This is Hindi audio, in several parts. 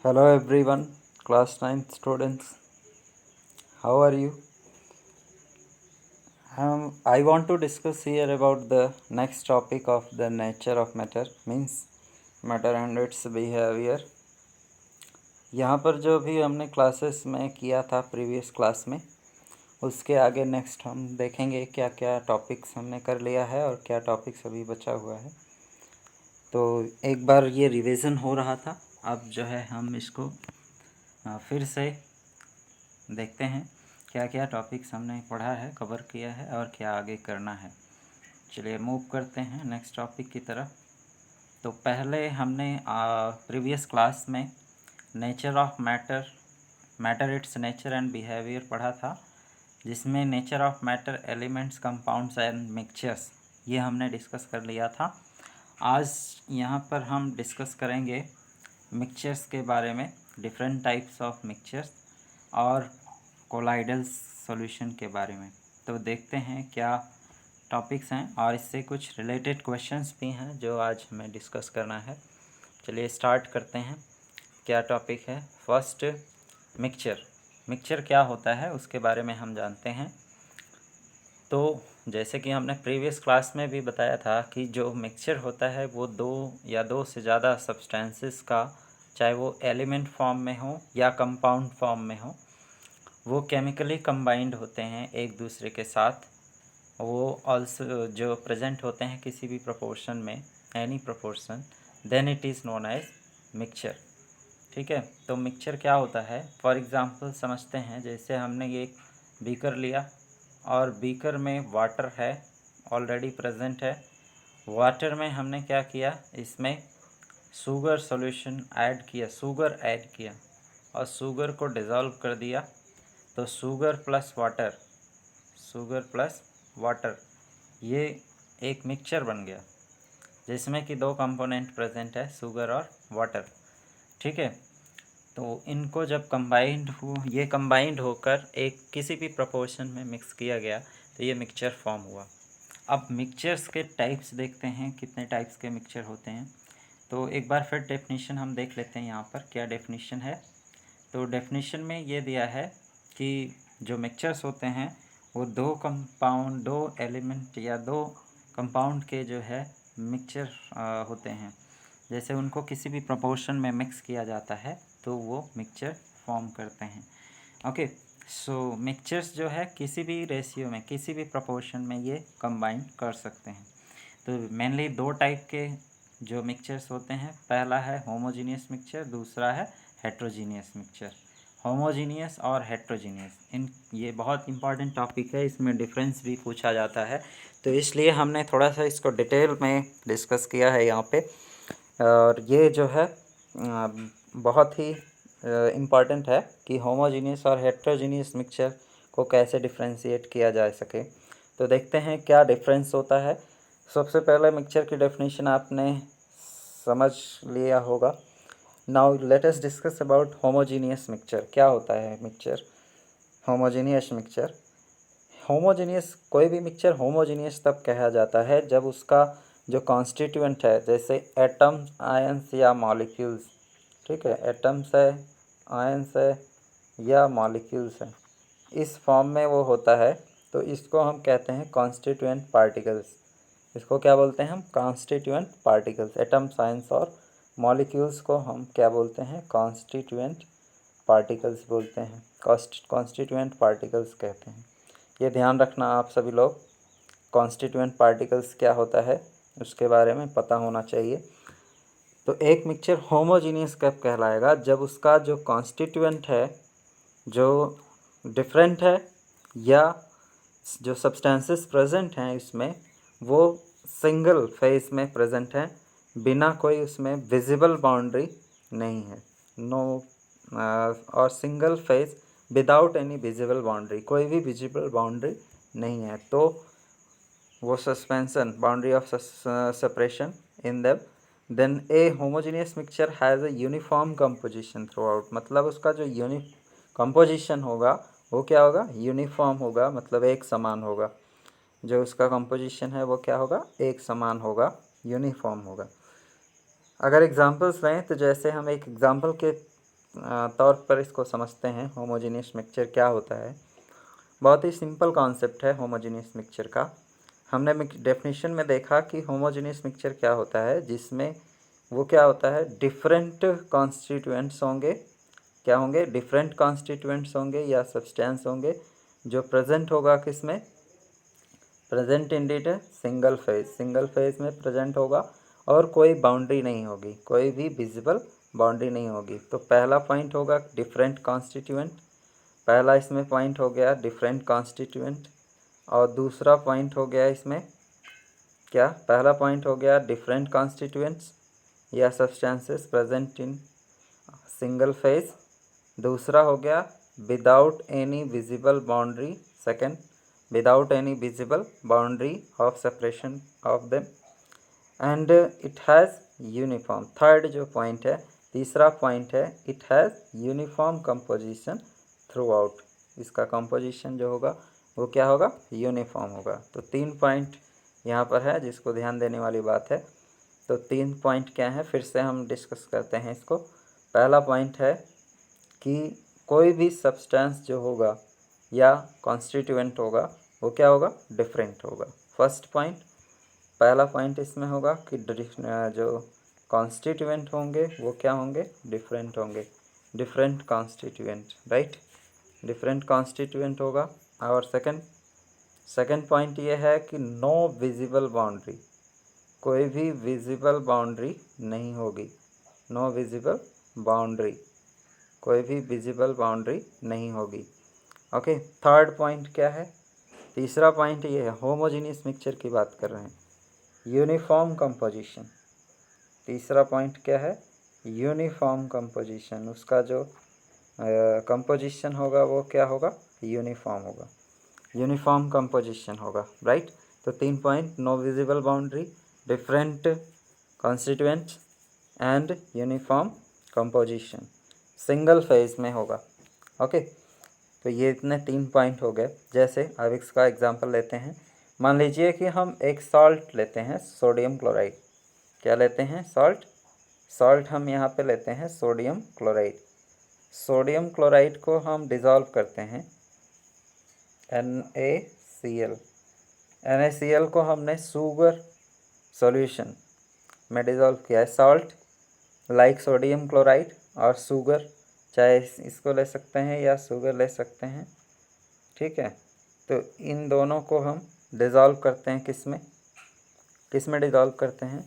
Hello everyone, class 9th students. How are you? I want to discuss here about the next topic of the nature of matter, means matter and its behavior. यहाँ पर जो भी हमने क्लासेस में किया था प्रीवियस क्लास में, उसके आगे नेक्स्ट हम देखेंगे क्या क्या टॉपिक्स हमने कर लिया है और क्या टॉपिक्स अभी बचा हुआ है। तो एक बार ये रिवीजन हो रहा था, अब जो है हम इसको फिर से देखते हैं क्या क्या टॉपिक्स हमने पढ़ा है, कवर किया है और क्या आगे करना है। चलिए मूव करते हैं नेक्स्ट टॉपिक की तरफ। तो पहले हमने प्रीवियस क्लास में nature of matter it's nature and behaviour पढ़ा था, जिसमें nature of matter, elements, compounds and mixtures ये हमने डिस्कस कर लिया था। आज यहाँ पर हम डिस्कस करेंगे मिक्सचर्स के बारे में, डिफरेंट टाइप्स ऑफ मिक्सचर्स और कोलाइडल सॉल्यूशन के बारे में। तो देखते हैं क्या टॉपिक्स हैं और इससे कुछ रिलेटेड क्वेश्चंस भी हैं जो आज हमें डिस्कस करना है। चलिए स्टार्ट करते हैं। क्या टॉपिक है? फर्स्ट, मिक्सचर क्या होता है उसके बारे में हम जानते हैं। तो जैसे कि हमने प्रीवियस क्लास में भी बताया था कि जो मिक्सचर होता है वो दो या दो से ज़्यादा सब्सटेंसेस का, चाहे वो एलिमेंट फॉर्म में हो या कंपाउंड फॉर्म में हो, वो केमिकली कंबाइंड होते हैं एक दूसरे के साथ। वो ऑल्सो जो प्रेजेंट होते हैं किसी भी प्रोपोर्शन में, any proportion, then it is known as mixture. ठीक है, तो मिक्सचर क्या होता है? फॉर एग्ज़ाम्पल समझते हैं, जैसे हमने ये एक बीकर लिया और बीकर में वाटर है, ऑलरेडी प्रेजेंट है। वाटर में हमने क्या किया, इसमें शुगर सॉल्यूशन ऐड किया, शुगर ऐड किया और शुगर को डिज़ोल्व कर दिया। तो शुगर प्लस वाटर ये एक मिक्सचर बन गया, जिसमें कि दो कंपोनेंट प्रेजेंट है, शुगर और वाटर। ठीक है, तो इनको जब ये कंबाइंड होकर एक किसी भी प्रोपोर्शन में मिक्स किया गया तो ये मिक्सचर फॉर्म हुआ। अब मिक्सचर्स के टाइप्स देखते हैं, कितने टाइप्स के मिक्सचर होते हैं। तो एक बार फिर डेफिनेशन हम देख लेते हैं, यहाँ पर क्या डेफिनेशन है। तो डेफिनेशन में ये दिया है कि जो मिक्सचर्स होते हैं वो दो एलिमेंट या दो कंपाउंड के जो है मिक्सचर होते हैं। जैसे उनको किसी भी प्रोपोर्शन में मिक्स किया जाता है तो वो मिक्सचर फॉर्म करते हैं। ओके, सो मिक्सचर्स जो है किसी भी रेशियो में, किसी भी प्रोपोर्शन में ये कंबाइन कर सकते हैं। तो मेनली दो टाइप के जो मिक्सचर्स होते हैं, पहला है होमोजीनियस मिक्सचर, दूसरा है हेट्रोजीनियस मिक्सचर। होमोजीनियस और हेट्रोजीनियस, ये बहुत इंपॉर्टेंट टॉपिक है, इसमें डिफरेंस भी पूछा जाता है, तो इसलिए हमने थोड़ा सा इसको डिटेल में डिस्कस किया है यहाँ पे। और ये जो है बहुत ही इम्पॉर्टेंट है कि होमोजीनियस और हेट्रोजीनियस मिक्सचर को कैसे डिफ्रेंशिएट किया जा सके। तो देखते हैं क्या डिफरेंस होता है। सबसे पहले मिक्सचर की डेफिनेशन आपने समझ लिया होगा। Now let us discuss about homogeneous mixture. क्या होता है मिक्सचर? होमोजीनियस मिक्सचर, कोई भी मिक्सचर होमोजीनियस तब कहा जाता है जब उसका जो कॉन्स्टिट्यूएंट है, जैसे एटम्स, आयंस या मॉलिक्यूल्स, ठीक है, एटम्स है, आयंस है या मॉलिक्यूल्स है, इस फॉर्म में वो होता है, तो इसको हम कहते हैं कॉन्स्टिट्यूएंट पार्टिकल्स। इसको क्या बोलते हैं हम? Constituent particles. एटम्स, आयंस और मॉलिक्यूल्स को हम क्या बोलते हैं? कॉन्स्टिट्यूएंट पार्टिकल्स बोलते हैं, कॉन्स्टिट्यूएंट पार्टिकल्स कहते हैं। ये ध्यान रखना आप सभी लोग, कॉन्स्टिट्यूएंट पार्टिकल्स क्या होता है उसके बारे में पता होना चाहिए। तो एक मिक्सचर होमोजीनियस कब कहलाएगा? जब उसका जो कॉन्स्टिट्यूएंट है, जो डिफरेंट है, या जो सब्सटेंसेस प्रेजेंट हैं इसमें, वो सिंगल फेज में प्रेजेंट हैं, बिना कोई उसमें विजिबल बाउंड्री नहीं है, नो और single phase without any visible boundary, कोई भी विजिबल बाउंड्री नहीं है, तो वो suspension, boundary of separation in them, then a homogeneous mixture has a uniform composition throughout. मतलब उसका जो कंपोजिशन होगा वो क्या होगा? यूनिफॉर्म होगा, मतलब एक समान होगा। जो उसका कंपोजिशन है वो क्या होगा? एक समान होगा, यूनिफॉर्म होगा। अगर एग्जांपल्स लें तो जैसे हम एक एग्जांपल के तौर पर इसको समझते हैं, होमोजेनियस मिक्सचर क्या होता है। बहुत ही सिंपल कॉन्सेप्ट है होमोजेनियस मिक्सचर का। हमने डेफिनेशन में देखा कि होमोजेनियस मिक्सचर क्या होता है, जिसमें वो क्या होता है, डिफरेंट कॉन्स्टिट्यूएंट्स होंगे, क्या होंगे, डिफरेंट कॉन्स्टिट्यूएंट्स होंगे या सब्सटेंस होंगे, जो प्रेजेंट होगा किसमें, प्रेजेंट इंडिड सिंगल फेज में प्रेजेंट होगा, और कोई बाउंड्री नहीं होगी, कोई भी विजिबल बाउंड्री नहीं होगी। तो पहला पॉइंट होगा डिफरेंट कॉन्स्टिट्यूएंट, पहला इसमें पॉइंट हो गया डिफरेंट कॉन्स्टिट्यूएंट। और दूसरा पॉइंट हो गया इसमें क्या, पहला पॉइंट हो गया डिफरेंट कॉन्स्टिट्यूएंट्स या substances present in single phase. दूसरा हो गया without any visible boundary, second without any visible boundary of separation of them, and it has uniform. Third जो पॉइंट है, तीसरा पॉइंट है, it has uniform composition through out. इसका कंपोजिशन जो होगा वो क्या होगा, यूनिफॉर्म होगा। तो 3 पॉइंट यहाँ पर है जिसको ध्यान देने वाली बात है। तो 3 पॉइंट क्या है, फिर से हम डिस्कस करते हैं इसको। पहला पॉइंट है कि कोई भी सब्सटेंस जो होगा या कॉन्स्टिट्यूएंट होगा वो क्या होगा, डिफरेंट होगा। फर्स्ट पॉइंट, पहला पॉइंट इसमें होगा कि जो कॉन्स्टिट्यूएंट होंगे वो क्या होंगे, डिफरेंट होंगे, different constituent, right, different constituent होगा। और सेकंड पॉइंट ये है कि नो विजिबल बाउंड्री, कोई भी विजिबल बाउंड्री नहीं होगी, नो विजिबल बाउंड्री, कोई भी विजिबल बाउंड्री नहीं होगी। ओके, थर्ड पॉइंट क्या है, तीसरा पॉइंट ये है, होमोजेनियस मिक्सचर की बात कर रहे हैं, यूनिफॉर्म कंपोजिशन। तीसरा पॉइंट क्या है, यूनिफॉर्म कंपोजिशन, उसका जो कंपोजिशन होगा वो क्या होगा, यूनिफॉर्म होगा, यूनिफॉर्म कंपोजिशन होगा, राइट। तो 3 point, no visible boundary, different constituents and uniform composition, single phase में होगा। ओके, तो ये इतने 3 पॉइंट हो गए। जैसे अब इसका एग्जांपल लेते हैं। मान लीजिए कि हम एक सॉल्ट लेते हैं, सोडियम क्लोराइड। क्या लेते हैं, सॉल्ट हम यहाँ पे लेते हैं सोडियम क्लोराइड। सोडियम क्लोराइड को हम डिज़ोल्व करते हैं NaCl। NaCl को हमने शुगर सॉल्यूशन में डिज़ोल्व किया है। सॉल्ट लाइक सोडियम क्लोराइड और शुगर, चाहे इसको ले सकते हैं या शुगर ले सकते हैं, ठीक है। तो इन दोनों को हम डिज़ोल्व करते हैं किस में डिज़ोल्व करते हैं,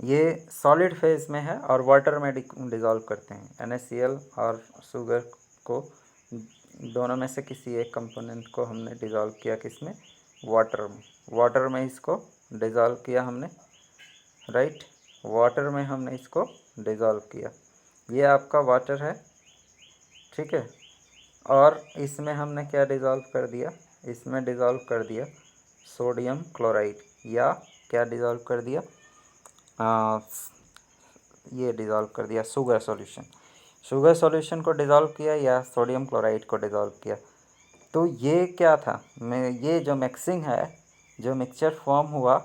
ये सॉलिड फेज में है, और वाटर में डिज़ोल्व करते हैं। NaCl और शुगर को, दोनों में से किसी एक कंपोनेंट को हमने डिज़ोल्व किया किसमें, वाटर में इसको डिज़ोल्व किया हमने, राइट, वाटर में हमने इसको डिज़ोल्व किया। ये आपका वाटर है, ठीक है। और इसमें हमने क्या डिज़ोल्व कर दिया, इसमें डिज़ोल्व कर दिया सोडियम क्लोराइड, या क्या डिज़ोल्व कर दिया, ये डिज़ोल्व कर दिया शुगर सॉल्यूशन को डिज़ोल्व किया या सोडियम क्लोराइड को डिज़ोल्व किया। तो ये क्या था, ये जो मिक्सिंग है, जो मिक्सचर फॉर्म हुआ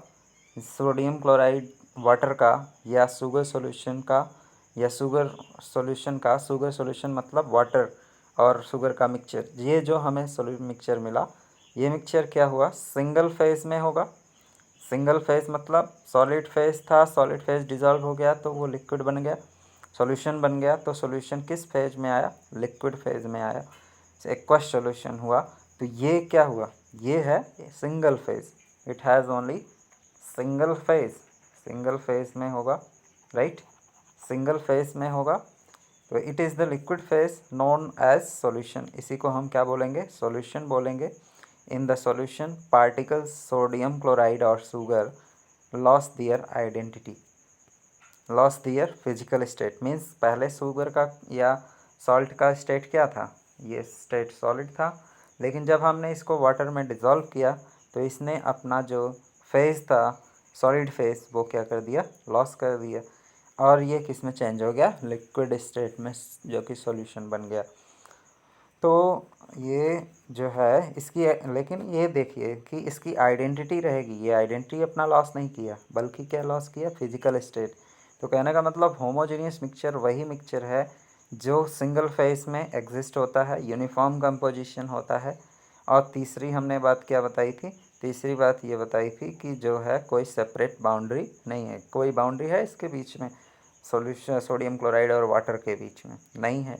सोडियम क्लोराइड वाटर का या शुगर सॉल्यूशन का, या शुगर सॉल्यूशन मतलब वाटर और शुगर का मिक्सचर, ये जो हमें मिक्सचर मिला, ये मिक्सचर क्या हुआ, सिंगल फेज में होगा। सिंगल फेज मतलब सॉलिड फेज था, सॉलिड फेज डिज़ोल्व हो गया तो वो लिक्विड बन गया, सॉल्यूशन बन गया। तो सॉल्यूशन किस फेज में आया, लिक्विड फेज में आया, एक्वस सॉल्यूशन हुआ। तो ये क्या हुआ, ये है single phase, it has only single phase में होगा, राइट, सिंगल फेज में होगा। तो it is the liquid phase known as solution, इसी को हम क्या बोलेंगे, सॉल्यूशन बोलेंगे। In the solution particles sodium chloride और sugar loss their physical state, means पहले शुगर का या सॉल्ट का स्टेट क्या था, ये स्टेट सॉलिड था, लेकिन जब हमने इसको वाटर में डिज़ोल्व किया तो इसने अपना जो फेज था, सॉलिड फेज, वो क्या कर दिया, लॉस कर दिया, और ये किस में चेंज हो गया, लिक्विड स्टेट में, जो कि सॉल्यूशन बन गया। तो ये जो है इसकी, लेकिन ये देखिए कि इसकी आइडेंटिटी रहेगी, ये आइडेंटिटी अपना लॉस नहीं किया, बल्कि क्या लॉस किया, फिजिकल स्टेट। तो कहने का मतलब होमोजेनियस मिक्सचर वही मिक्सचर है जो सिंगल फेज में एग्जिस्ट होता है, यूनिफॉर्म कंपोजिशन होता है। और तीसरी हमने बात क्या बताई थी? तीसरी बात ये बताई थी कि जो है कोई सेपरेट बाउंड्री नहीं है। कोई बाउंड्री है इसके बीच में, सॉल्यूशन सोडियम क्लोराइड और वाटर के बीच में नहीं है,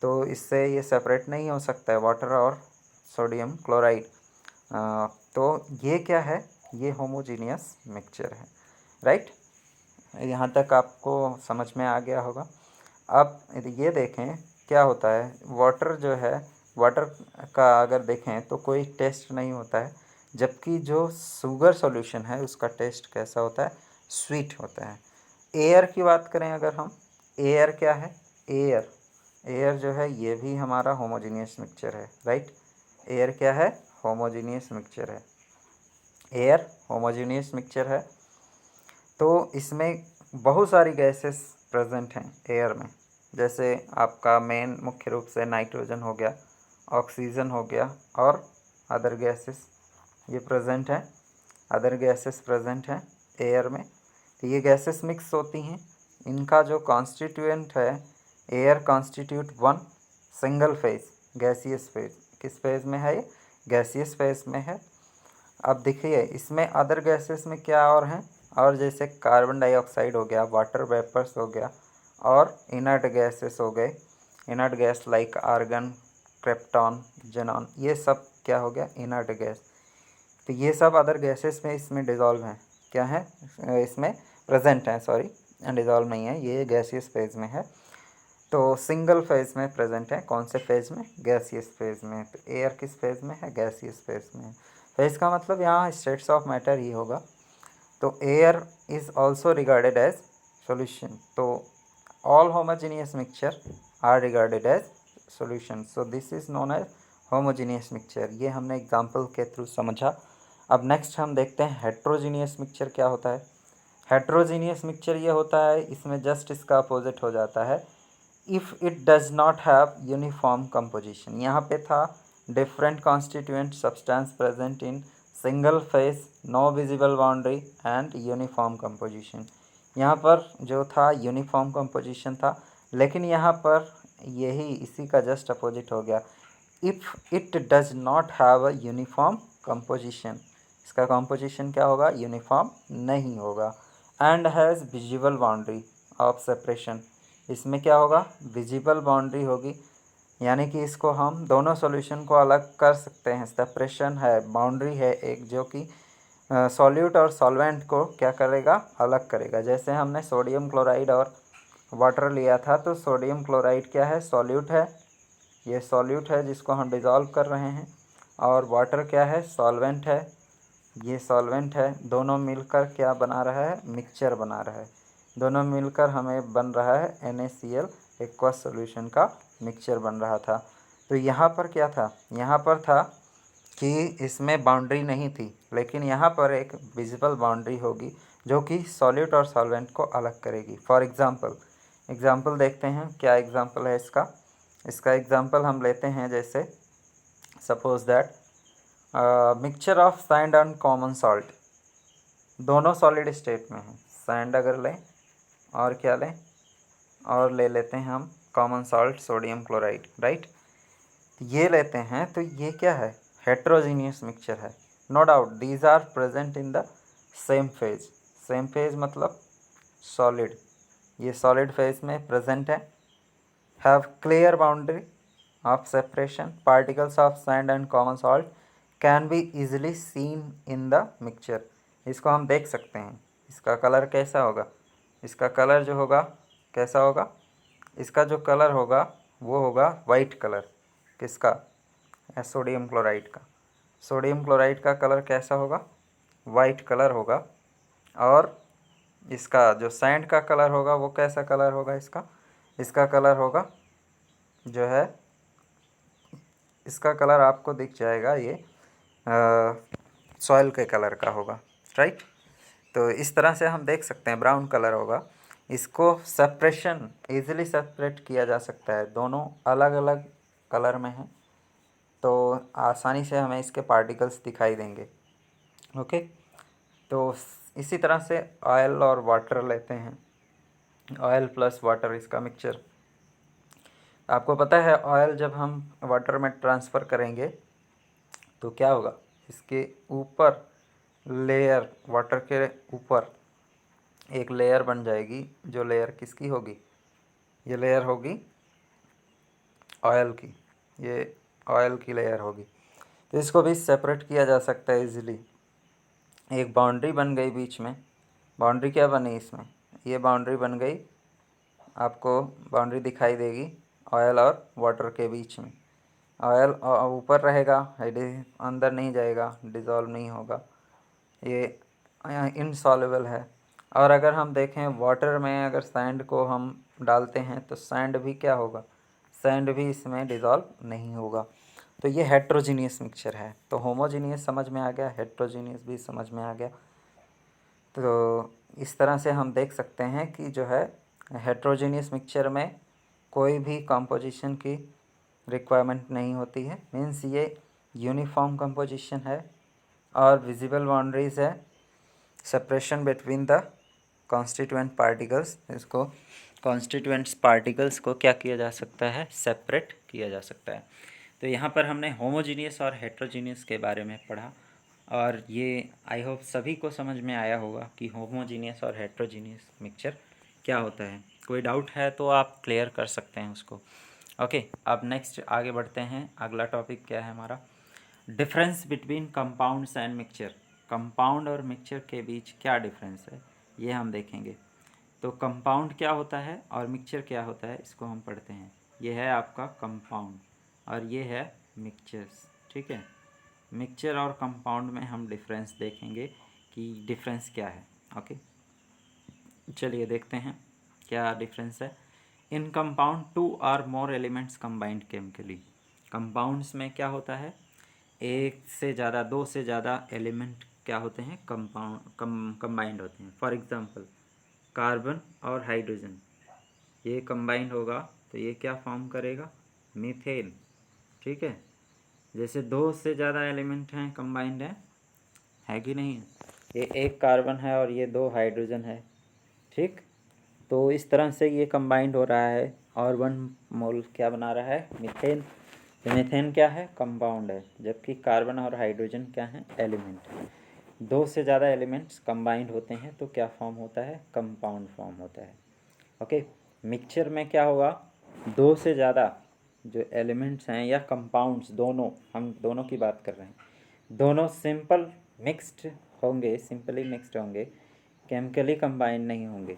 तो इससे ये सेपरेट नहीं हो सकता है वाटर और सोडियम क्लोराइड। तो ये क्या है? ये होमोजीनियस मिक्सचर है, राइट। यहाँ तक आपको समझ में आ गया होगा। अब ये देखें क्या होता है, वाटर जो है, वाटर का अगर देखें तो कोई टेस्ट नहीं होता है, जबकि जो शुगर सॉल्यूशन है उसका टेस्ट कैसा होता है? स्वीट होता है। एयर की बात करें अगर हम, एयर क्या है? एयर, एयर जो है ये भी हमारा होमोजीनियस मिक्सचर है, राइट। एयर क्या है? होमोजीनियस मिक्सचर है। एयर होमोजीनियस मिक्सचर है। तो इसमें बहुत सारी गैसेस प्रेजेंट हैं एयर में, जैसे आपका मेन मुख्य रूप से नाइट्रोजन हो गया, ऑक्सीजन हो गया और अदर गैसेस ये प्रेजेंट हैं। अदर गैसेस प्रेजेंट हैं एयर में। तो ये गैसेस मिक्स होती हैं। इनका जो कॉन्स्टिट्यूएंट है, air constitute one single phase gaseous phase. किस फेज में है ये? गैसियस फेज में है। अब देखिए इसमें अदर गैसेस में क्या और हैं, और जैसे कार्बन डाइऑक्साइड हो गया, वाटर वेपर्स हो गया, और इनर्ट गैसेस हो गए। Inert gas like argon, krypton, xenon, ये सब क्या हो गया? Inert gas. तो ये सब अदर गैसेस में इसमें डिज़ोल्व हैं। क्या है? इसमें प्रेजेंट हैं, सॉरी, डिज़ोल्व नहीं है, ये गैसियस फेज में है। तो सिंगल फेज में प्रेजेंट है। कौन से फेज में? गैसियस फेज में। तो एयर किस फेज में है? गैसियस फेज में। फेज का मतलब यहाँ स्टेट्स ऑफ मैटर ही होगा। तो air is also regarded as solution. तो all homogeneous mixture are regarded as solution, so this is known as homogeneous mixture. ये हमने एग्जाम्पल के थ्रू समझा। अब नेक्स्ट हम देखते हैं हेट्रोजीनियस मिक्सचर क्या होता है। हेट्रोजीनियस मिक्सचर ये होता है, इसमें जस्ट इसका अपोजिट हो जाता है। If it does not have uniform composition, यहाँ पे था different constituent substance present in single phase, no visible boundary and uniform composition. यहाँ पर जो था यूनिफॉर्म कंपोजिशन था, लेकिन यहाँ पर यही इसी का जस्ट अपोजिट हो गया। If it does not have a uniform composition, इसका कंपोजिशन क्या होगा? यूनिफॉर्म नहीं होगा। And has visible boundary of separation, इसमें क्या होगा? विजिबल बाउंड्री होगी, यानी कि इसको हम दोनों सॉल्यूशन को अलग कर सकते हैं। सेपरेशन है, बाउंड्री है एक, जो कि सॉल्यूट और सॉल्वेंट को क्या करेगा? अलग करेगा। जैसे हमने सोडियम क्लोराइड और वाटर लिया था, तो सोडियम क्लोराइड क्या है? सॉल्यूट है, ये सॉल्यूट है जिसको हम डिज़ोल्व कर रहे हैं, और वाटर क्या है? सॉल्वेंट है, ये सॉल्वेंट है। दोनों मिलकर क्या बना रहा है? मिक्सचर बना रहा है। दोनों मिलकर हमें बन रहा है NaCl, एक्वस सॉल्यूशन का मिक्सचर बन रहा था। तो यहाँ पर क्या था? यहाँ पर था कि इसमें बाउंड्री नहीं थी, लेकिन यहाँ पर एक विजिबल बाउंड्री होगी जो कि सॉल्यूट और सॉल्वेंट को अलग करेगी। फॉर एग्ज़ाम्पल देखते हैं, क्या एग्ज़ाम्पल है इसका? इसका एग्ज़ाम्पल हम लेते हैं, जैसे suppose that mixture of sand and common salt, दोनों सॉलिड स्टेट में हैं। सैंड अगर लें और क्या लें, और ले लेते हैं हम common salt sodium chloride, right. ये लेते हैं, तो ये क्या है? हेट्रोजीनियस मिक्सचर है। No doubt these are present in the same phase. Same phase मतलब सॉलिड, ये सॉलिड फेज में प्रेजेंट है। Have clear boundary of separation, particles of sand and common salt can be easily seen in the mixture। इसको हम देख सकते हैं। इसका कलर कैसा होगा? इसका कलर जो होगा कैसा होगा? इसका जो कलर होगा वो होगा वाइट कलर। किसका? सोडियम क्लोराइड का। सोडियम क्लोराइड का कलर कैसा होगा? वाइट कलर होगा। और इसका जो सैंड का कलर होगा वो कैसा कलर होगा? इसका कलर होगा जो है, इसका कलर आपको दिख जाएगा, ये सॉइल के कलर का होगा, राइट। तो इस तरह से हम देख सकते हैं ब्राउन कलर होगा। इसको सेपरेशन इजीली सेपरेट किया जा सकता है, दोनों अलग अलग कलर में हैं, तो आसानी से हमें इसके पार्टिकल्स दिखाई देंगे। ओके, तो इसी तरह से ऑयल और वाटर लेते हैं, ऑयल प्लस वाटर इसका मिक्सचर। आपको पता है ऑयल जब हम वाटर में ट्रांसफ़र करेंगे तो क्या होगा, इसके ऊपर लेयर, वाटर के ऊपर एक लेयर बन जाएगी। जो लेयर किसकी होगी, ये लेयर होगी ऑयल की, ये ऑयल की लेयर होगी। तो इसको भी सेपरेट किया जा सकता है इजीली। एक बाउंड्री बन गई बीच में, बाउंड्री क्या बनी इसमें, ये बाउंड्री बन गई, आपको बाउंड्री दिखाई देगी ऑयल और वाटर के बीच में। ऑयल ऊपर रहेगा, अंदर नहीं जाएगा, डिज़ोल्व नहीं होगा, ये इनसॉल्युबल है। और अगर हम देखें वाटर में अगर सैंड को हम डालते हैं तो सैंड भी क्या होगा, सैंड भी इसमें डिज़ोल्व नहीं होगा। तो ये हेट्रोजीनियस मिक्सचर है। तो होमोजीनियस समझ में आ गया, हेट्रोजीनियस भी समझ में आ गया। तो इस तरह से हम देख सकते हैं कि जो है हेट्रोजीनियस मिक्सचर में कोई भी कंपोजिशन की रिक्वायरमेंट नहीं होती है, मीन्स ये यूनिफॉर्म कंपोजिशन है और विजिबल बाउंड्रीज है, separation between the constituent particles. इसको कॉन्स्टिट्यूएंट्स पार्टिकल्स को क्या किया जा सकता है, सेपरेट किया जा सकता है। तो यहाँ पर हमने होमोजीनियस और हेट्रोजीनियस के बारे में पढ़ा और ये आई होप सभी को समझ में आया होगा कि होमोजीनियस और हेट्रोजीनियस मिक्सचर क्या होता है। कोई डाउट है तो आप क्लियर कर सकते हैं उसको। ओके, अब नेक्स्ट आगे बढ़ते हैं। अगला टॉपिक क्या है हमारा, difference between compounds and mixture. Compound और मिक्सचर के बीच क्या डिफरेंस है ये हम देखेंगे। तो कंपाउंड क्या होता है और मिक्सचर क्या होता है इसको हम पढ़ते हैं। ये है आपका कंपाउंड और ये है मिक्सचर्स, ठीक है। मिक्सचर और कंपाउंड में हम डिफरेंस देखेंगे कि डिफरेंस क्या है। ओके, चलिए देखते हैं क्या डिफरेंस है। इन कंपाउंड 2 और more elements combined chemically. Compounds में क्या होता है, एक से ज़्यादा, दो से ज़्यादा एलिमेंट क्या होते हैं, कंबाइंड होते हैं। फॉर एग्जांपल कार्बन और हाइड्रोजन, ये कंबाइंड होगा तो ये क्या फॉर्म करेगा, मीथेन, ठीक है। जैसे दो से ज़्यादा एलिमेंट हैं कंबाइंड है कि नहीं है, ये एक कार्बन है और ये दो हाइड्रोजन है, ठीक। तो इस तरह से ये कंबाइंड हो रहा है और 1 मोल क्या बना रहा है, मीथेन। तो मीथेन क्या है, कंपाउंड है, जबकि कार्बन और हाइड्रोजन क्या है, एलिमेंट है। दो से ज़्यादा एलिमेंट्स कंबाइंड होते हैं तो क्या फॉर्म होता है, कंपाउंड फॉर्म होता है। ओके, मिक्सचर में क्या होगा, दो से ज़्यादा जो एलिमेंट्स हैं या कंपाउंड्स, दोनों, हम दोनों की बात कर रहे हैं, दोनों सिंपल मिक्स्ड होंगे, सिंपली मिक्स्ड होंगे, केमिकली कंबाइंड नहीं होंगे,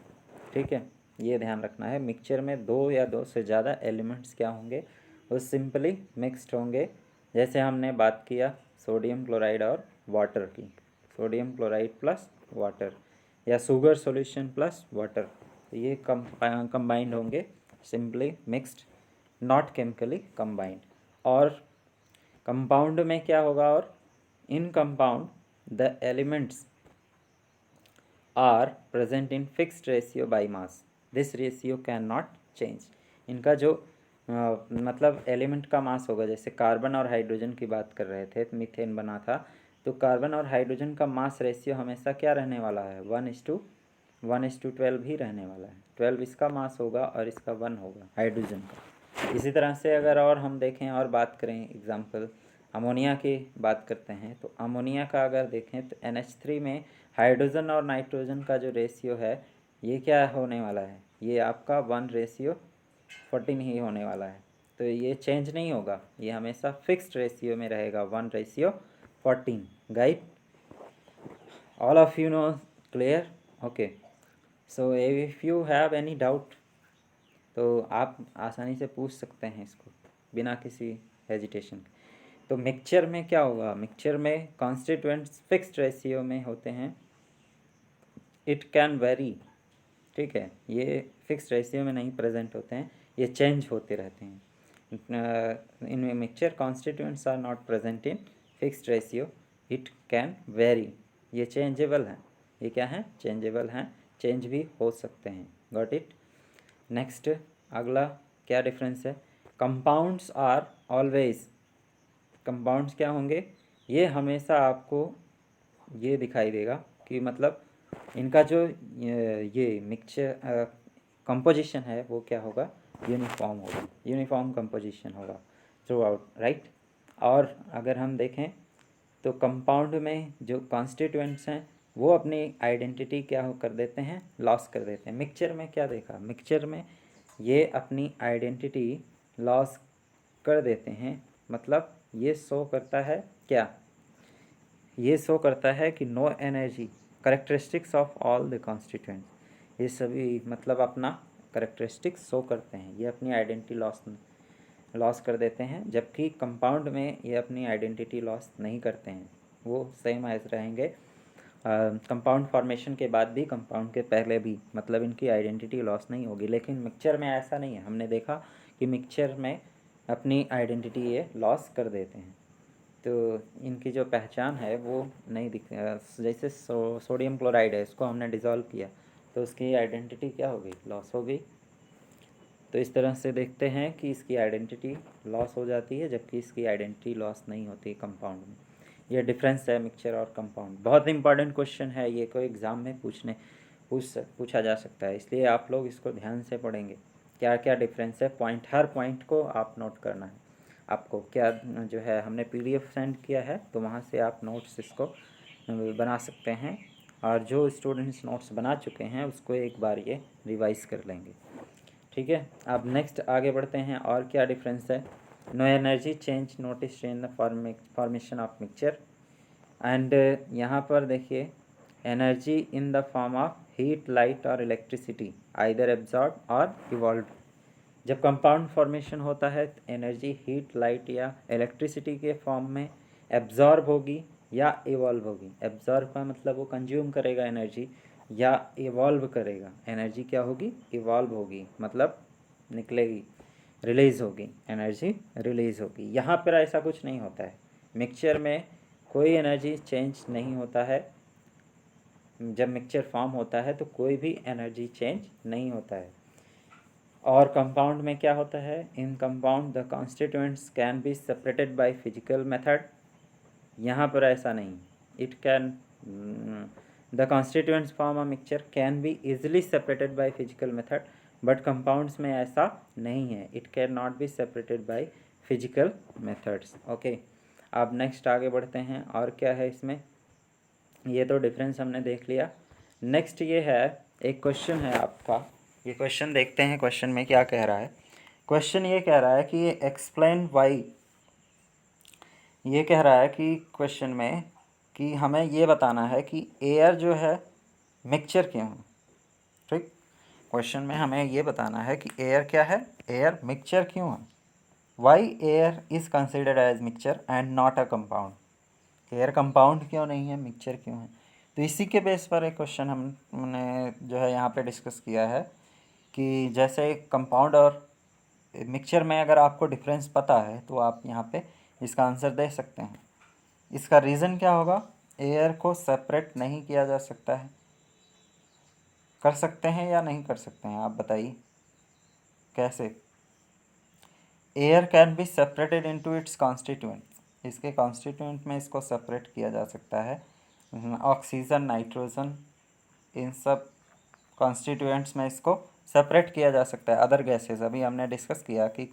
ठीक है। ये ध्यान रखना है, मिक्सचर में दो या दो से ज़्यादा एलिमेंट्स क्या होंगे, वो सिंपली मिक्स्ड होंगे। जैसे हमने बात किया सोडियम क्लोराइड और वाटर की, सोडियम क्लोराइड प्लस वाटर या शुगर सॉल्यूशन प्लस वाटर, तो ये कंबाइंड होंगे, simply mixed, not chemically combined. और कंपाउंड में क्या होगा, और in compound the elements are present in fixed ratio by mass, this ratio can not change. इनका जो मतलब एलिमेंट का मास होगा, जैसे कार्बन और हाइड्रोजन की बात कर रहे थे, मीथेन बना था, तो कार्बन और हाइड्रोजन का मास रेशियो हमेशा क्या रहने वाला है, 1:1:12 ही रहने वाला है। 12 इसका मास होगा और इसका 1 होगा हाइड्रोजन का। इसी तरह से अगर और हम देखें और बात करें, एग्जाम्पल अमोनिया की बात करते हैं, तो अमोनिया का अगर देखें तो NH3 में हाइड्रोजन और नाइट्रोजन का जो रेशियो है ये क्या होने वाला है, ये आपका 1:14 ही होने वाला है। तो ये चेंज नहीं होगा, ये हमेशा फिक्स्ड रेशियो में रहेगा, 1:14। Guide, all of you know, clear, okay. So if you have any doubt तो आप आसानी से पूछ सकते हैं इसको बिना किसी हेजिटेशन के। तो मिक्सचर में क्या होगा, मिक्सचर में कॉन्स्टिट्यूएंट्स फिक्स्ड रेशियो में होते हैं, इट कैन वेरी, ठीक है, ये फिक्स्ड रेशियो में नहीं प्रेजेंट होते हैं, ये चेंज होते रहते हैं। In mixture constituents are not present in fixed ratio, it can vary, ये चेंजेबल हैं, ये क्या हैं, चेंजेबल हैं, चेंज भी हो सकते हैं। Got it. नेक्स्ट अगला क्या डिफरेंस है, कंपाउंड्स आर ऑलवेज, कंपाउंड्स क्या होंगे, ये हमेशा आपको ये दिखाई देगा कि मतलब इनका जो ये मिक्सचर कंपोजिशन है वो क्या होगा, यूनिफॉर्म होगा, यूनिफॉर्म कंपोजिशन होगा थ्रू आउट, राइट। और अगर हम देखें तो कंपाउंड में जो कॉन्स्टिट्यूएंट्स हैं वो अपनी आइडेंटिटी क्या कर देते हैं, लॉस कर देते हैं। मिक्सचर में क्या देखा, मिक्सचर में ये अपनी आइडेंटिटी लॉस कर देते हैं, मतलब ये शो करता है क्या, ये शो करता है कि no energy characteristics of all the constituents, ये सभी मतलब अपना करेक्टरिस्टिक्स शो करते हैं, ये अपनी आइडेंटिटी लॉस कर देते हैं। जबकि कंपाउंड में ये अपनी आइडेंटिटी लॉस नहीं करते हैं, वो सेम एज रहेंगे कंपाउंड फॉर्मेशन के बाद भी, कंपाउंड के पहले भी, मतलब इनकी आइडेंटिटी लॉस नहीं होगी। लेकिन मिक्सचर में ऐसा नहीं है, हमने देखा कि मिक्सचर में अपनी आइडेंटिटी ये लॉस कर देते हैं। तो इनकी जो पहचान है वो नहीं दिख, जैसे सोडियम क्लोराइड है, इसको हमने डिज़ोल्व किया तो उसकी आइडेंटिटी क्या हो गई, लॉस हो गई। तो इस तरह से देखते हैं कि इसकी आइडेंटिटी लॉस हो जाती है, जबकि इसकी आइडेंटिटी लॉस नहीं होती कंपाउंड में। ये डिफरेंस है मिक्सचर और कंपाउंड। बहुत इंपॉर्टेंट क्वेश्चन है ये, कोई एग्ज़ाम में पूछा जा सकता है, इसलिए आप लोग इसको ध्यान से पढ़ेंगे क्या क्या डिफरेंस है। पॉइंट, हर पॉइंट को आप नोट करना है आपको। क्या जो है हमने PDF सेंड किया है, तो वहाँ से आप नोट्स इसको बना सकते हैं, और जो स्टूडेंट्स नोट्स बना चुके हैं उसको एक बार ये रिवाइज़ कर लेंगे, ठीक है। अब नेक्स्ट आगे बढ़ते हैं, और क्या डिफरेंस है। No energy change notice in the formation of mixture, and यहाँ पर देखिए energy in the form of heat, light और इलेक्ट्रिसिटी आइदर एब्जॉर्ब और इवॉल्व। जब कंपाउंड फॉर्मेशन होता है तो एनर्जी हीट, लाइट या इलेक्ट्रिसिटी के फॉर्म में एब्जॉर्ब होगी या इवॉल्व होगी। एब्जॉर्ब का मतलब वो कंज्यूम करेगा एनर्जी, या इवॉल्व करेगा, एनर्जी क्या होगी, इवॉल्व होगी, मतलब निकलेगी, रिलीज़ होगी, एनर्जी रिलीज़ होगी। यहाँ पर ऐसा कुछ नहीं होता है, मिक्सचर में कोई एनर्जी चेंज नहीं होता है। जब मिक्सचर फॉर्म होता है तो कोई भी एनर्जी चेंज नहीं होता है। और कंपाउंड में क्या होता है, in compound the constituents can be separated by physical method. यहाँ पर ऐसा नहीं, it can the constituents form a mixture can be easily separated by physical method, but compounds में ऐसा नहीं है, it can not be separated by physical methods. Okay, अब नेक्स्ट आगे बढ़ते हैं, और क्या है इसमें। ये तो डिफरेंस हमने देख लिया। नेक्स्ट ये है, एक क्वेश्चन है आपका, ये क्वेश्चन देखते हैं क्वेश्चन में क्या कह रहा है। क्वेश्चन ये कह रहा है कि एक्सप्लेन वाई, ये कह रहा है कि क्वेश्चन में कि हमें ये बताना है कि एयर जो है मिक्सचर क्यों है, ठीक। क्वेश्चन में हमें ये बताना है कि एयर क्या है, एयर मिक्सचर क्यों है। Why air is considered as mixture and not a compound, air compound क्यों नहीं है, मिक्सचर क्यों है। तो इसी के बेस पर एक क्वेश्चन हमने जो है यहाँ पे डिस्कस किया है कि जैसे कंपाउंड और मिक्सचर में अगर आपको डिफरेंस पता है तो आप यहाँ पे इसका आंसर दे सकते हैं। इसका रीज़न क्या होगा, एयर को सेपरेट नहीं किया जा सकता है। कर सकते हैं या नहीं कर सकते हैं, आप बताइए कैसे। Air can be separated into its constituents, इसके कॉन्स्टिट्यूएंट में इसको सेपरेट किया जा सकता है। ऑक्सीजन, नाइट्रोजन, इन सब कॉन्स्टिट्यूएंट्स में इसको सेपरेट किया जा सकता है। अदर गैसेस, अभी हमने डिस्कस किया कि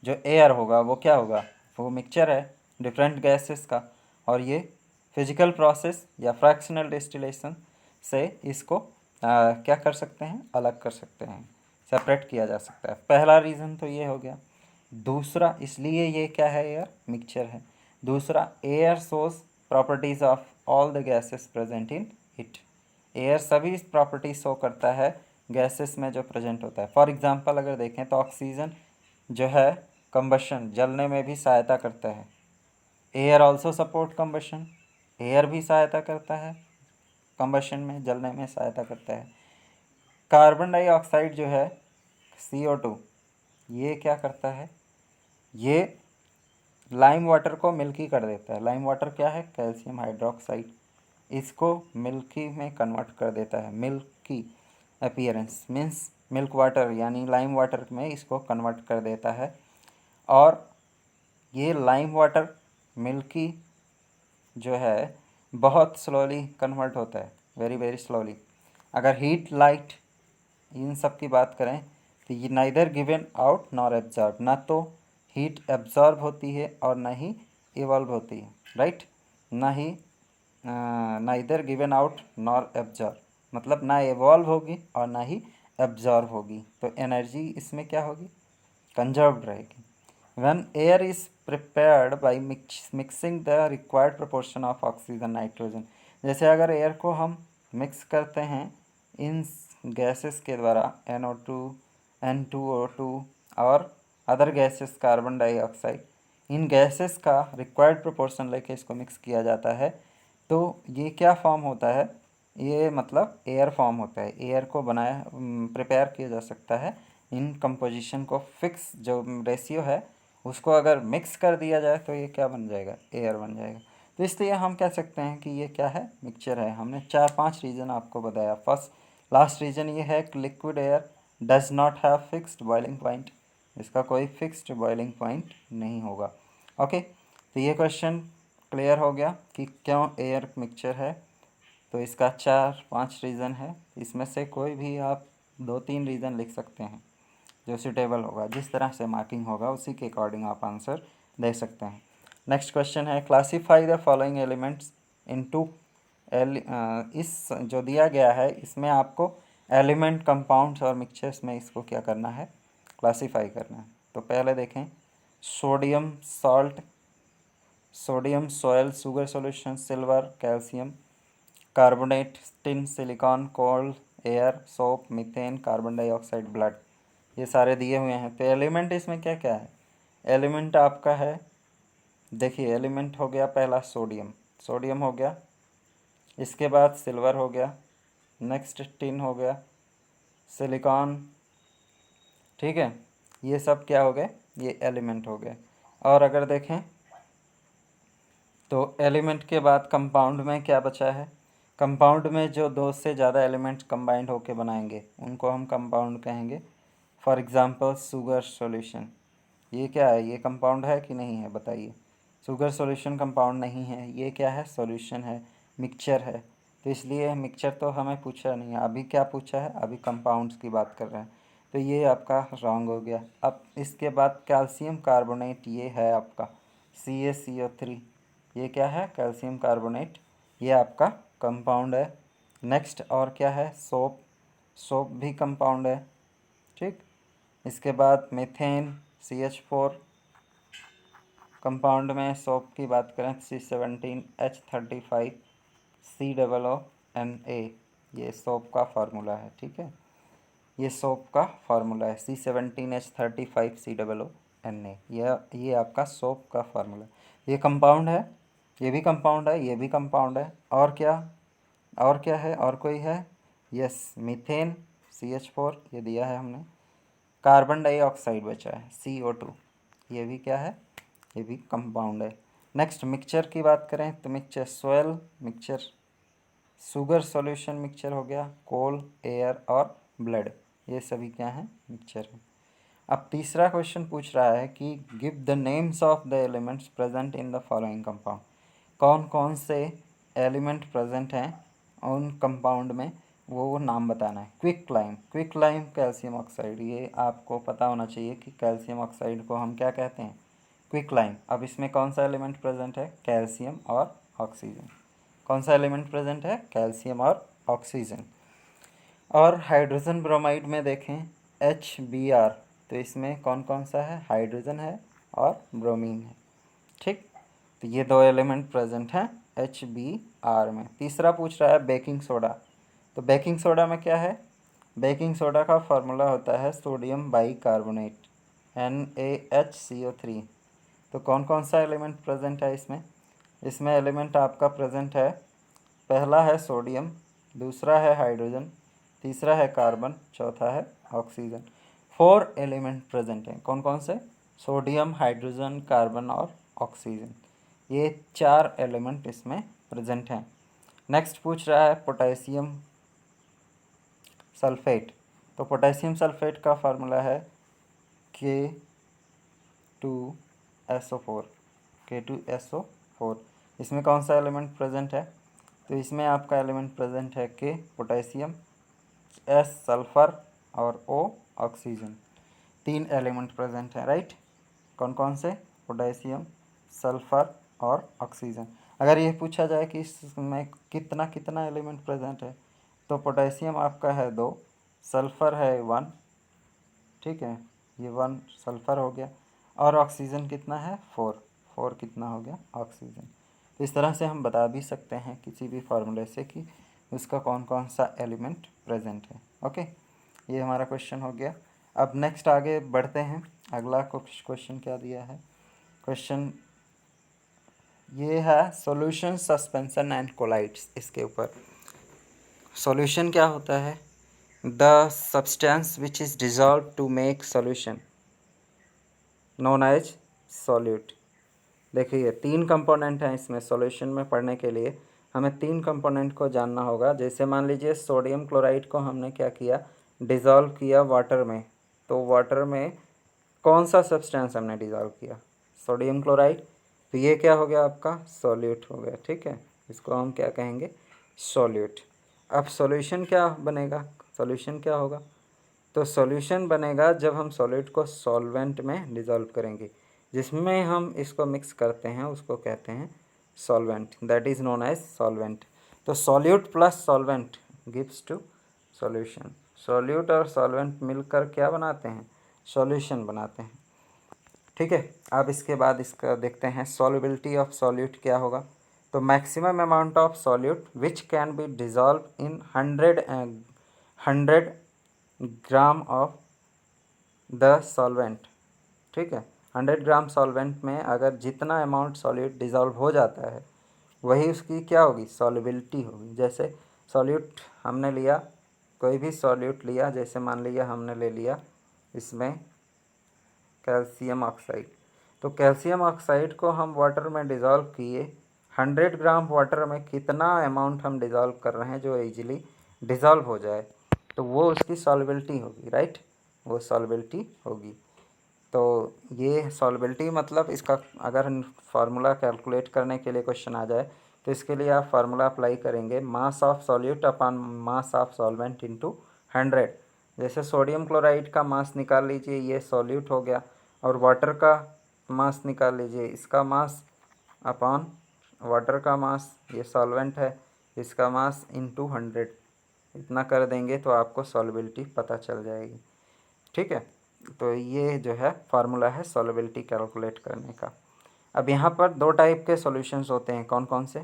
जो एयर होगा वो क्या होगा, वो मिक्सचर है डिफरेंट गैसेस का, और ये फिजिकल प्रोसेस या फ्रैक्शनल डिस्टिलेशन से इसको क्या कर सकते हैं, अलग कर सकते हैं, सेपरेट किया जा सकता है। पहला रीज़न तो ये हो गया। दूसरा, इसलिए ये क्या है, एयर मिक्सचर है। दूसरा, air shows properties of all the gases present in it, air सभी प्रॉपर्टी शो करता है गैसेस में जो प्रेजेंट होता है। फॉर एग्जांपल अगर देखें तो ऑक्सीजन जो है कंबशन, जलने में भी सहायता करता है। Air also support combustion, air भी सहायता करता है कंबशन में, जलने में सहायता करता है। कार्बन डाइऑक्साइड जो है CO2, ये क्या करता है, ये लाइम वाटर को मिल्की कर देता है। लाइम वाटर क्या है, कैल्शियम हाइड्रोक्साइड, इसको मिल्की में कन्वर्ट कर देता है। Milky appearance means milk water, यानी लाइम वाटर में इसको कन्वर्ट कर देता है। और ये लाइम वाटर मिल्की जो है बहुत स्लोली कन्वर्ट होता है, वेरी वेरी स्लोली। अगर हीट, लाइट इन सब की बात करें तो ये neither given out nor absorb, ना तो हीट एब्जॉर्ब होती है और ना ही इवॉल्व होती है, राइट। ना ही neither given out nor absorb, मतलब ना इवॉल्व होगी और ना ही एब्जॉर्ब होगी, तो एनर्जी इसमें क्या होगी, कंजर्व्ड रहेगी। When air is prepared by mixing the required proportion of oxygen nitrogen, जैसे अगर एयर को हम मिक्स करते हैं इन गैसेस के द्वारा NO2 N2O2 और अदर गैसेस कार्बन डाइऑक्साइड, इन गैसेस का रिक्वायर्ड प्रोपोर्शन लेके इसको मिक्स किया जाता है, तो ये क्या फॉर्म होता है, ये मतलब एयर फॉर्म होता है। एयर को बनाया प्रिपेयर किया जा सकता है, इन कंपोजिशन को फिक्स जो रेशियो है उसको अगर मिक्स कर दिया जाए तो ये क्या बन जाएगा, एयर बन जाएगा। तो इसलिए हम कह सकते हैं कि ये क्या है, मिक्सचर है। हमने 4-5 रीज़न आपको बताया। फर्स्ट लास्ट रीज़न ये है कि liquid air does not have fixed boiling point, इसका कोई फिक्स्ड बॉइलिंग पॉइंट नहीं होगा। ओके, तो ये क्वेश्चन क्लियर हो गया कि क्यों एयर मिक्सचर है। तो इसका 4-5 रीज़न है, इसमें से कोई भी आप 2-3 रीज़न लिख सकते हैं जो सूटेबल होगा, जिस तरह से मार्किंग होगा उसी के अकॉर्डिंग आप आंसर दे सकते हैं। नेक्स्ट क्वेश्चन है classify the following elements into इस जो दिया गया है इसमें आपको एलिमेंट, कंपाउंड्स और मिक्सचर्स में इसको क्या करना है, क्लासीफाई करना है। तो पहले देखें, sodium salt, sodium soil, sugar solution, silver, calcium, carbonate, tin, silicon, coal, air, soap, methane, carbon dioxide, blood, ये सारे दिए हुए हैं। तो एलिमेंट इसमें क्या क्या है, एलिमेंट आपका है, देखिए एलिमेंट हो गया पहला सोडियम, सोडियम हो गया, इसके बाद सिल्वर हो गया, नेक्स्ट टिन हो गया, सिलिकॉन, ठीक है, ये सब क्या हो गए, ये एलिमेंट हो गए। और अगर देखें तो एलिमेंट के बाद कंपाउंड में क्या बचा है, कंपाउंड में जो 2 से ज़्यादा एलिमेंट्स कंबाइंड होकर बनाएंगे उनको हम कंपाउंड कहेंगे। फॉर एग्जांपल शुगर सॉल्यूशन, ये क्या है, ये कंपाउंड है कि नहीं है, बताइए। शुगर सॉल्यूशन कंपाउंड नहीं है, ये क्या है, सॉल्यूशन है, मिक्सचर है। तो इसलिए मिक्सचर तो हमें पूछा नहीं है, अभी क्या पूछा है, अभी कंपाउंड्स की बात कर रहे हैं, तो ये आपका रॉन्ग हो गया। अब इसके बाद कैल्शियम कार्बोनेट, ये है आपका CaCO3, ये क्या है, कैल्शियम कार्बोनेट, ये आपका कंपाउंड है। नेक्स्ट और क्या है, सोप, सोप भी कंपाउंड है, ठीक। इसके बाद मीथेन CH4, कंपाउंड में सोप की बात करें C17H35 COONA, ये सोप का फार्मूला है, ठीक है, ये सोप का फार्मूला है C17H35 COONA, ये आपका सोप का फार्मूला। ये कंपाउंड है, ये भी कंपाउंड है, ये भी कंपाउंड है। और क्या, और क्या है, और कोई है, यस, मीथेन CH4, ये दिया है हमने। कार्बन डाइऑक्साइड बचा है CO2, ये भी क्या है, ये भी कंपाउंड है। नेक्स्ट मिक्सचर की बात करें तो mixture soil mixture, sugar solution mixture हो गया, कोल, एयर और ब्लड, ये सभी क्या हैं, मिक्सचर हैं। अब तीसरा क्वेश्चन पूछ रहा है कि give the names of the elements present in the following compound, कौन कौन से एलिमेंट प्रेजेंट हैं उन कंपाउंड में, वो नाम बताना है। Quick lime, quick lime calcium oxide, ये आपको पता होना चाहिए कि कैल्शियम ऑक्साइड को हम क्या कहते हैं, क्विक लाइम। अब इसमें कौन सा एलिमेंट प्रेजेंट है, कैल्शियम और ऑक्सीजन, कौन सा एलिमेंट प्रेजेंट है, कैल्शियम और ऑक्सीजन। और हाइड्रोजन ब्रोमाइड में देखें HBr, तो इसमें कौन कौन सा है, हाइड्रोजन है और ब्रोमीन है, ठीक। तो ये 2 एलिमेंट प्रेजेंट हैं HBr में। तीसरा पूछ रहा है बेकिंग सोडा, तो बेकिंग सोडा में क्या है, बेकिंग सोडा का फार्मूला होता है सोडियम बाइकार्बोनेट NaHCO3। तो कौन कौन सा एलिमेंट प्रेजेंट है इसमें, इसमें एलिमेंट आपका प्रेजेंट है, पहला है सोडियम, दूसरा है हाइड्रोजन, तीसरा है कार्बन, चौथा है ऑक्सीजन। 4 एलिमेंट प्रेजेंट हैं, कौन कौन से, सोडियम, हाइड्रोजन, कार्बन और ऑक्सीजन, ये 4 एलिमेंट इसमें प्रेजेंट हैं। नेक्स्ट पूछ रहा है पोटेशियम सल्फेट, तो पोटेशियम सल्फेट का फार्मूला है K2SO4, K2SO4। इसमें कौन सा एलिमेंट प्रेजेंट है, तो इसमें आपका एलिमेंट प्रेजेंट है K पोटेशियम, S सल्फर और O ऑक्सीजन, 3 एलिमेंट प्रेजेंट है, राइट। कौन कौन से? पोटेशियम, सल्फर और ऑक्सीजन। अगर ये पूछा जाए कि इसमें कितना कितना एलिमेंट प्रेजेंट है, तो पोटेशियम आपका है 2, सल्फर है 1, ठीक है, ये 1 सल्फर हो गया, और ऑक्सीजन कितना है? 4 कितना हो गया? ऑक्सीजन। तो इस तरह से हम बता भी सकते हैं किसी भी फार्मूले से कि उसका कौन कौन सा एलिमेंट प्रेजेंट है। ओके, ये हमारा क्वेश्चन हो गया। अब नेक्स्ट आगे बढ़ते हैं। अगला क्वेश्चन क्या दिया है? क्वेश्चन ये है सॉल्यूशन, सस्पेंशन एंड कोलाइड्स। इसके ऊपर सॉल्यूशन क्या होता है? The substance which is dissolve to make solution known as solute. देखिए 3 कंपोनेंट हैं इसमें। सॉल्यूशन में पढ़ने के लिए हमें 3 कंपोनेंट को जानना होगा। जैसे मान लीजिए सोडियम क्लोराइड को हमने क्या किया? डिज़ोल्व किया वाटर में। तो वाटर में कौन सा सब्सटेंस हमने डिज़ोल्व किया? Sodium chloride. तो ये क्या हो गया? आपका सॉल्यूट हो गया, ठीक है। इसको हम क्या कहेंगे? सॉल्यूट। अब सॉल्यूशन क्या बनेगा? सॉल्यूशन क्या होगा? तो सॉल्यूशन बनेगा जब हम सॉलिड को सॉल्वेंट में डिज़ोल्व करेंगे। जिसमें हम इसको मिक्स करते हैं उसको कहते हैं solvent, that is known as solvent. तो solute plus solvent gives to solution. Solute और सॉल्वेंट मिलकर क्या बनाते हैं? सॉल्यूशन बनाते हैं, ठीक है। अब इसके बाद इसका देखते हैं सॉल्युबिलिटी ऑफ सॉल्यूट क्या होगा। तो maximum amount of solute which can be dissolve in 100 gram of the solvent, ठीक है। 100 ग्राम सॉल्वेंट में अगर जितना अमाउंट सॉल्यूट डिज़ोल्व हो जाता है वही उसकी क्या होगी? सॉल्युबिलिटी होगी। जैसे सॉल्यूट हमने लिया, कोई भी सॉल्यूट लिया, जैसे मान लिया हमने ले लिया इसमें कैल्शियम ऑक्साइड। तो कैल्शियम ऑक्साइड को हम वाटर में डिज़ोल्व किए। 100 ग्राम वाटर में कितना अमाउंट हम डिज़ोल्व कर रहे हैं जो इजीली डिज़ोल्व हो जाए, तो वो उसकी सॉल्युबिलिटी होगी, राइट। वो सॉल्युबिलिटी होगी। तो ये सॉल्युबिलिटी मतलब इसका अगर फार्मूला कैलकुलेट करने के लिए क्वेश्चन आ जाए तो इसके लिए आप फार्मूला अप्लाई करेंगे mass of solute upon mass of solvent into 100। जैसे सोडियम क्लोराइड का मास निकाल लीजिए, ये सॉल्यूट हो गया, और वाटर का मास निकाल लीजिए, इसका मास अपॉन वाटर का मास, ये सॉल्वेंट है, इसका मास इनटू 100। इतना कर देंगे तो आपको सॉल्युबिलिटी पता चल जाएगी, ठीक है। तो ये जो है फार्मूला है सॉल्युबिलिटी कैलकुलेट करने का। अब यहाँ पर 2 टाइप के सॉल्यूशंस होते हैं। कौन कौन से?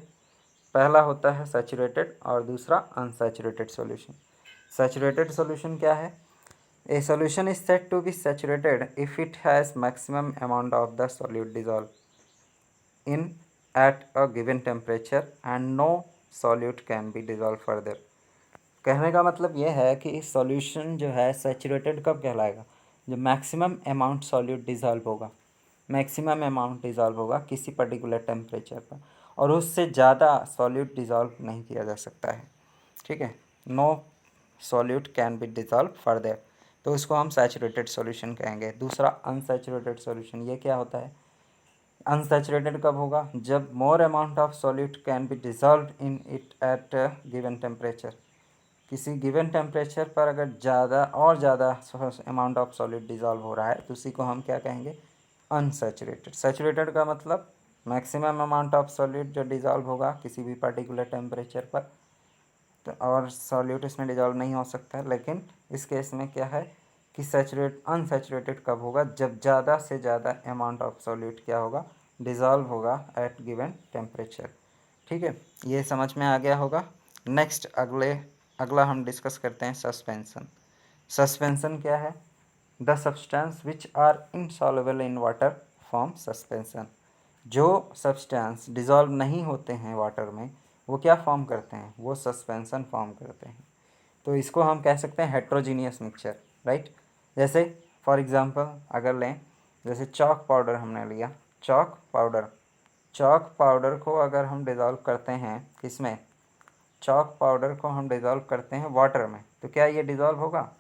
पहला होता है सैचुरेटेड और दूसरा अनसैचुरेटेड सॉल्यूशन। सैचुरेटेड सॉल्यूशन क्या है? A solution is said to be saturated if it has maximum amount of the solute dissolve in at a given temperature and no solute can be dissolve further. कहने का मतलब ये है कि सॉल्यूशन जो है सैचुरेटेड कब कहलाएगा? जब मैक्सिमम अमाउंट सॉल्यूट डिज़ोल्व होगा। मैक्सिमम अमाउंट डिज़ोल्व होगा किसी पर्टिकुलर टेम्परेचर पर, और उससे ज़्यादा सॉल्यूट डिज़ोल्व नहीं किया जा सकता है, ठीक है। No solute can be dissolve further, तो उसको हम सैचुरेटेड सॉल्यूशन कहेंगे। दूसरा अनसैचुरेटेड सॉल्यूशन, ये क्या होता है? अनसैचुरेटेड कब होगा? जब more amount of solute can be dissolve in it at given temperature. किसी गिवन टेम्परेचर पर अगर ज़्यादा और ज़्यादा अमाउंट ऑफ सॉलिड डिज़ोल्व हो रहा है तो उसी को हम क्या कहेंगे? अनसैचुरेटेड। सैचुरेटेड का मतलब मैक्सिमम अमाउंट ऑफ सॉलिड जो डिज़ोल्व होगा किसी भी पर्टिकुलर टेम्परेचर पर, तो और सॉल्यूट इसमें डिज़ोल्व नहीं हो सकता है। लेकिन इस केस में क्या है कि अनसैचुरेटेड कब होगा? जब ज़्यादा से ज़्यादा अमाउंट ऑफ सॉल्यूट क्या होगा? डिज़ोल्व होगा एट गिवन टेम्परेचर, ठीक है। ये समझ में आ गया होगा। नेक्स्ट अगला हम डिस्कस करते हैं सस्पेंसन। सस्पेंसन क्या है? The substance which are insoluble in water form suspension. जो सब्सटेंस डिज़ोल्व नहीं होते हैं वाटर में वो क्या फॉर्म करते हैं? वो सस्पेंसन फॉर्म करते हैं। तो इसको हम कह सकते हैं हेट्रोजीनियस मिक्सचर, राइट। जैसे फॉर एग्जांपल अगर लें, जैसे चॉक पाउडर हमने लिया, चॉक पाउडर को अगर हम डिज़ोल्व करते हैं किसमें? चॉक पाउडर को हम डिज़ोल्व करते हैं वाटर में, तो क्या ये डिज़ोल्व होगा?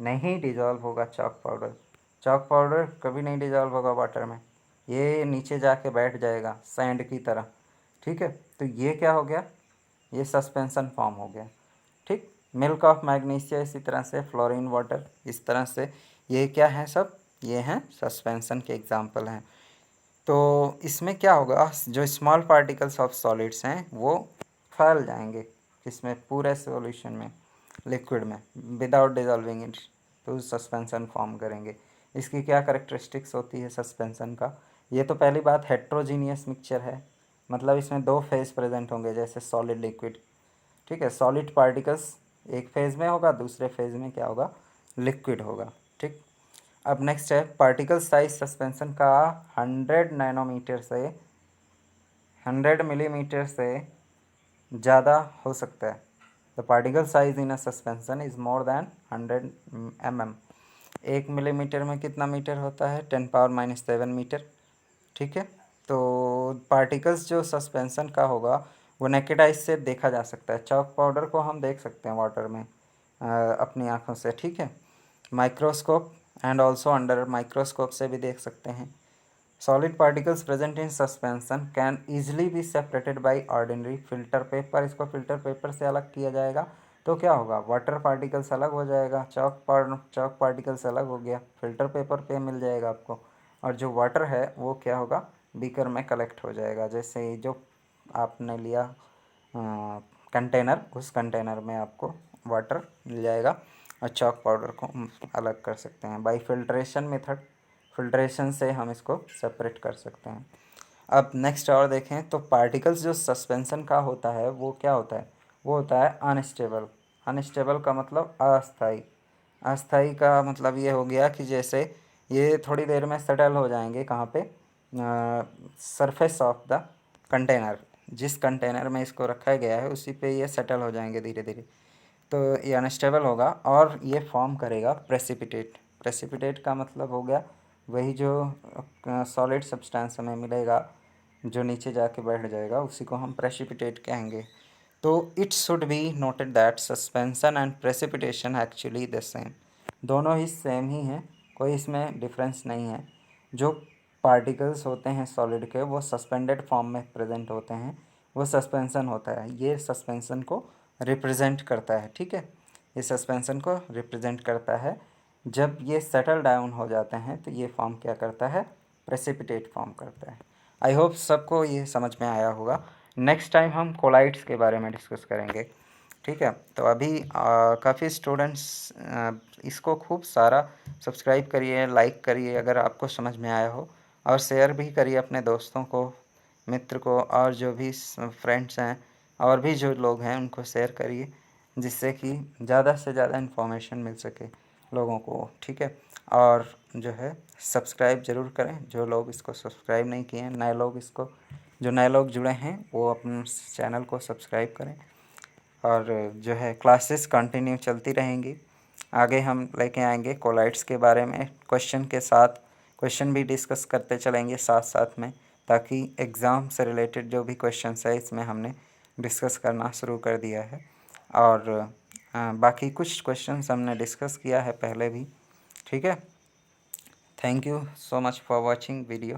नहीं डिज़ोल्व होगा चॉक पाउडर कभी नहीं डिज़ोल्व होगा वाटर में। ये नीचे जाके बैठ जाएगा सैंड की तरह, ठीक है। तो ये क्या हो गया? ये सस्पेंसन फॉर्म हो गया, ठीक। मिल्क ऑफ मैग्नीशिया इसी तरह से, फ्लोरीन वाटर इस तरह से। ये क्या है सब, ये हैं सस्पेंसन के एग्जाम्पल हैं। तो इसमें क्या होगा, जो स्मॉल पार्टिकल्स ऑफ सॉलिड्स हैं वो फैल जाएंगे इसमें पूरे सॉल्यूशन में, लिक्विड में, विदाउट डिजॉल्विंग इट, तो सस्पेंसन फॉर्म करेंगे। इसकी क्या करेक्टरिस्टिक्स होती है सस्पेंसन का, ये तो पहली बात हेट्रोजीनियस मिक्सचर है, मतलब इसमें दो फेज प्रेजेंट होंगे जैसे सॉलिड लिक्विड, ठीक है। सॉलिड पार्टिकल्स एक फेज में होगा, दूसरे फेज में क्या होगा, लिक्विड होगा, ठीक। अब नेक्स्ट है पार्टिकल साइज सस्पेंसन का 100 नैनोमीटर से 100 मिलीमीटर से ज़्यादा हो सकता है। The particle size in a suspension is more than 100 mm। 1 millimetre में कितना मीटर होता है, 10⁻⁻7 मीटर, ठीक है। तो पार्टिकल्स जो सस्पेंसन का होगा वो नेकेड आइज से देखा जा सकता है। चॉक पाउडर को हम देख सकते हैं वाटर में अपनी आँखों से, ठीक है। Microscope and also under microscope से भी देख सकते हैं। Solid particles present in suspension can easily be separated by ordinary filter paper. इसको फिल्टर पेपर से अलग किया जाएगा तो क्या होगा, वाटर पार्टिकल्स अलग हो जाएगा, चॉक पार्टिकल्स अलग हो गया, फिल्टर पेपर पे मिल जाएगा आपको। और जो वाटर है वो क्या होगा, बीकर में कलेक्ट हो जाएगा। जैसे जो आपने लिया कंटेनर, उस कंटेनर में आपको वाटर मिल जाएगा और चॉक पाउडर को अलग कर सकते हैं बाई फिल्ट्रेशन मेथड। फिल्ट्रेशन से हम इसको सेपरेट कर सकते हैं। अब नेक्स्ट और देखें तो पार्टिकल्स जो सस्पेंसन का होता है वो क्या होता है, वो होता है अनस्टेबल। अनस्टेबल का मतलब अस्थाई। अस्थाई का मतलब ये हो गया कि जैसे ये थोड़ी देर में सेटल हो जाएंगे कहाँ पे, सरफेस ऑफ द कंटेनर, जिस कंटेनर में इसको रखा गया है उसी पे ये सेटल हो जाएंगे धीरे धीरे। तो ये अनस्टेबल होगा और ये फॉर्म करेगा प्रेसिपिटेट। प्रेसिपिटेट का मतलब हो गया वही जो सॉलिड सब्सटेंस हमें मिलेगा जो नीचे जाके बैठ जाएगा, उसी को हम प्रेसिपिटेट कहेंगे। तो it should be noted that suspension and precipitation actually the same, दोनों ही सेम ही हैं, कोई इसमें डिफरेंस नहीं है। जो पार्टिकल्स होते हैं सॉलिड के वो सस्पेंडेड फॉर्म में प्रेजेंट होते हैं, वो सस्पेंसन होता है, ये सस्पेंसन को रिप्रेजेंट करता है, ठीक है। ये सस्पेंसन को रिप्रेजेंट करता है। जब ये सेटल डाउन हो जाते हैं तो ये फॉर्म क्या करता है, प्रेसिपिटेट फॉर्म करता है। आई होप सबको ये समझ में आया होगा। नेक्स्ट टाइम हम कोलाइड्स के बारे में डिस्कस करेंगे, ठीक है। तो अभी काफ़ी स्टूडेंट्स इसको खूब सारा सब्सक्राइब करिए, लाइक करिए अगर आपको समझ में आया हो, और शेयर भी करिए अपने दोस्तों को, मित्र को, और जो भी फ्रेंड्स हैं और भी जो लोग हैं उनको शेयर करिए, जिससे कि ज़्यादा से ज़्यादा इन्फॉर्मेशन मिल सके लोगों को, ठीक है। और जो है सब्सक्राइब ज़रूर करें, जो लोग इसको सब्सक्राइब नहीं किए हैं, नए लोग इसको, जो नए लोग जुड़े हैं वो अपने चैनल को सब्सक्राइब करें। और जो है क्लासेस कंटिन्यू चलती रहेंगी, आगे हम लेके आएंगे कोलाइड्स के बारे में क्वेश्चन के साथ, क्वेश्चन भी डिस्कस करते चलेंगे साथ साथ में, ताकि एग्ज़ाम से रिलेटेड जो भी क्वेश्चंस है इसमें हमने डिस्कस करना शुरू कर दिया है। और बाकी कुछ क्वेश्चंस हमने डिस्कस किया है पहले भी, ठीक है। Thank you so much for watching video.